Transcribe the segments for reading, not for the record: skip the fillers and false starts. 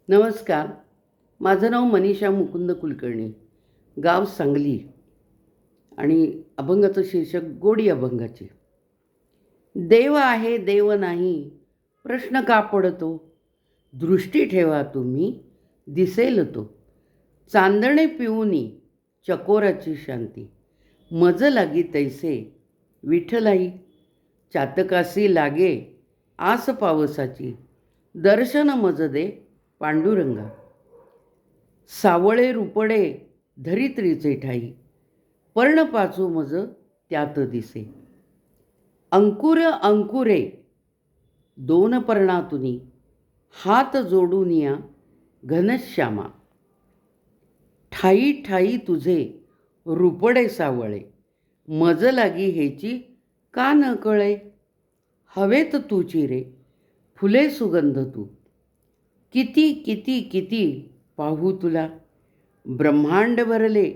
नमस्कार. माझं नाव मनीषा मुकुंद कुलकर्णी, गाव सांगली आणि अभंगाचं शीर्षक गोडी अभंगाचे. देव आहे देव नाही प्रश्न का पडतो, दृष्टी ठेवा तुम्ही दिसेल तो. चांदणे पिऊनी चकोराची शांती, मज लागी तैसे विठ्ठलाई. चातकासी लागे आस पावसाची, दर्शन मज दे पांडुरंगा. सावळे रुपडे धरित्रीचे ठाई, पर्णपाचू मज त्यात दिसे. अंकुर अंकुरे दोन पर्णातुनी, हात जोडून या घनश्यामा. ठाई ठाई तुझे रुपडे सावळे, मज लागी हेची का न कळे. हवेत तुची रे फुले सुगंध तू, किती किती किती पाहू तुला. ब्रह्मांड भरले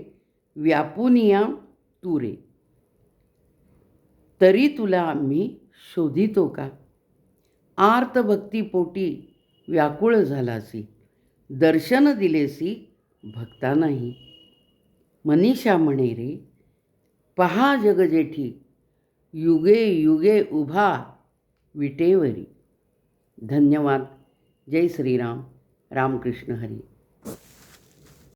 व्यापुनिया तू रे, तरी तुला मी शोधितो का. आर्त भक्तिपोटी व्याकुळ झालासी, दर्शन दिलेसी भक्तांनाही. मनीषा म्हणे रे पहा जग जेठी, युगे युगे उभा विटेवरी. धन्यवाद. जय श्रीराम. रामकृष्ण हरी.